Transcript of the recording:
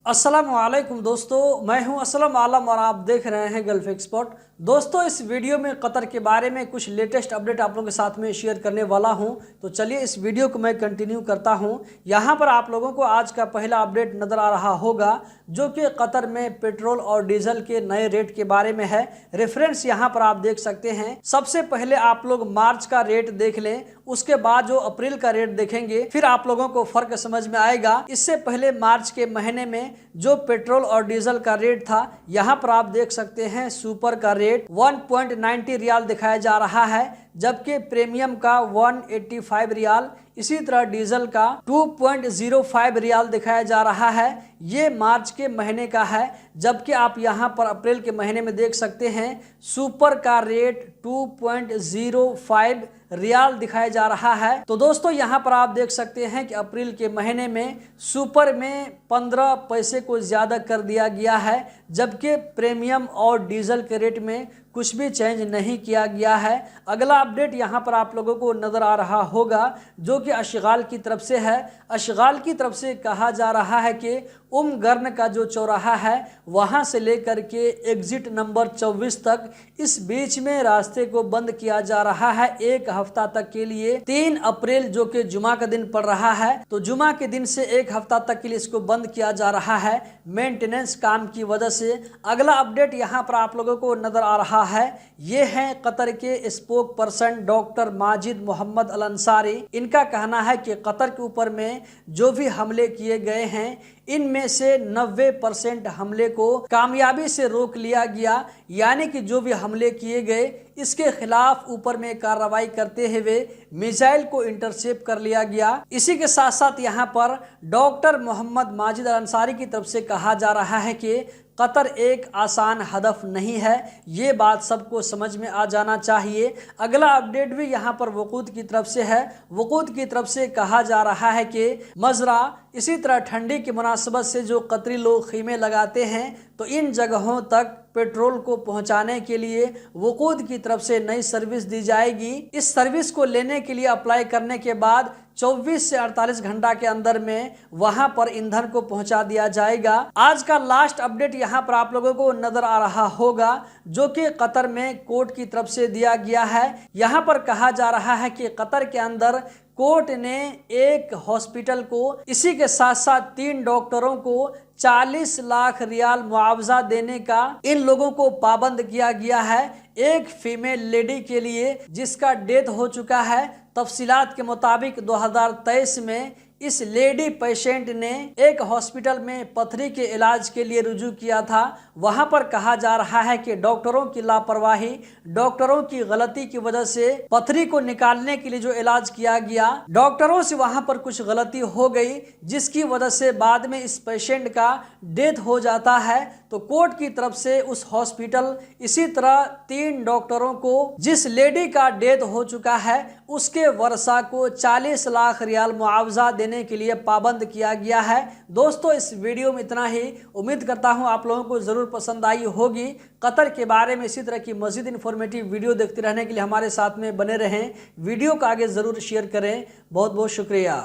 अस्सलामुअलैकुम दोस्तों, मैं हूं असलम आलम और आप देख रहे हैं गल्फ एक्सपर्ट। दोस्तों, इस वीडियो में कतर के बारे में कुछ लेटेस्ट अपडेट आप लोगों के साथ में शेयर करने वाला हूं। तो चलिए इस वीडियो को मैं कंटिन्यू करता हूं। यहां पर आप लोगों को आज का पहला अपडेट नज़र आ रहा होगा, जो कि कतर में पेट्रोल और डीजल के नए रेट के बारे में है। रेफरेंस यहाँ पर आप देख सकते हैं। सबसे पहले आप लोग मार्च का रेट देख लें, उसके बाद जो अप्रैल का रेट देखेंगे, फिर आप लोगों को फर्क समझ में आएगा। इससे पहले मार्च के महीने में जो पेट्रोल और डीजल का रेट था, यहाँ पर आप देख सकते हैं सुपर का रेट 1.90 रियाल दिखाया जा रहा है, जबकि प्रीमियम का 185 रियाल, इसी तरह डीजल का 2.05 रियाल दिखाया जा रहा है। ये मार्च के महीने का है, जबकि आप यहाँ पर अप्रैल के महीने में देख सकते हैं सुपर का रेट 2.05 रियाल दिखाया जा रहा है। तो दोस्तों, यहाँ पर आप देख सकते हैं कि अप्रैल के महीने में सुपर में 15 पैसे को ज़्यादा कर दिया गया है, जबकि प्रीमियम और डीजल के रेट में कुछ भी चेंज नहीं किया गया है। अगला अपडेट यहाँ पर आप लोगों को नज़र आ रहा होगा, जो कि अशगाल की तरफ से है। अशगाल की तरफ से कहा जा रहा है कि गर्न का जो चौराहा है, वहाँ से लेकर के एग्जिट नंबर 24 तक, इस बीच में रास्ते को बंद किया जा रहा है एक हफ्ता तक के लिए। 3 अप्रैल जो कि जुमा का दिन पड़ रहा है, तो जुमा के दिन से एक हफ्ता तक के लिए इसको बंद किया जा रहा है मेंटेनेंस काम की वजह से। अगला अपडेट यहाँ पर आप लोगों को नज़र आ रहा है, ये है कतर के spokesperson doctor Majid Mohammed Al Ansari. इनका कहना है कि कतर के ऊपर में जो भी हमले किए गए हैं, इनमें से 90% हमले को कामयाबी से रोक लिया गया, यानी कि जो भी हमले किए गए इसके खिलाफ ऊपर में कार्रवाई करते हुए मिसाइल को इंटरसेप्ट कर लिया गया। इसी के साथ साथ यहाँ पर डॉक्टर मोहम्मद माजिद अल अंसारी की तरफ से कहा जा रहा है कि कतर एक आसान हदफ नहीं है, ये बात सबको समझ में आ जाना चाहिए। अगला अपडेट भी यहाँ पर वकूद की तरफ से है। वकूद की तरफ से कहा जा रहा है कि मजरा, इसी तरह ठंडी की मुनासबत से जो कतरी लोग खीमे लगाते हैं, तो इन जगहों तक पेट्रोल को पहुंचाने के लिए वकूद की तरफ से नई सर्विस दी जाएगी। इस सर्विस को लेने के लिए अप्लाई करने के बाद 24 से 48 घंटा के अंदर में वहां पर ईंधन को पहुंचा दिया जाएगा। आज का लास्ट अपडेट यहाँ पर आप लोगों को नजर आ रहा होगा, जो कि कतर में कोर्ट की तरफ से दिया गया है। यहाँ पर कहा जा रहा है कि कतर के अंदर कोर्ट ने एक हॉस्पिटल को, इसी के साथ साथ 3 डॉक्टरों को 40 लाख रियाल मुआवजा देने का इन लोगों को पाबंद किया गया है। एक फीमेल लेडी के लिए जिसका डेथ हो चुका है। तफसीलात के मुताबिक 2023 में इस लेडी पेशेंट ने एक हॉस्पिटल में पथरी के इलाज के लिए रुजू किया था। वहां पर कहा जा रहा है कि डॉक्टरों की लापरवाही, डॉक्टरों की गलती की वजह से पथरी को निकालने के लिए जो इलाज किया गया, डॉक्टरों से वहां पर कुछ गलती हो गई, जिसकी वजह से बाद में इस पेशेंट का डेथ हो जाता है। तो कोर्ट की तरफ से उस हॉस्पिटल, इसी तरह 3 डॉक्टरों को, जिस लेडी का डेथ हो चुका है, उसके वर्षा को 40 लाख रियाल मुआवजा देने के लिए पाबंद किया गया है। दोस्तों, इस वीडियो में इतना ही। उम्मीद करता हूं आप लोगों को ज़रूर पसंद आई होगी। कतर के बारे में इसी तरह की मज़ीद इन्फॉर्मेटिव वीडियो देखते रहने के लिए हमारे साथ में बने रहें। वीडियो को आगे ज़रूर शेयर करें। बहुत बहुत शुक्रिया।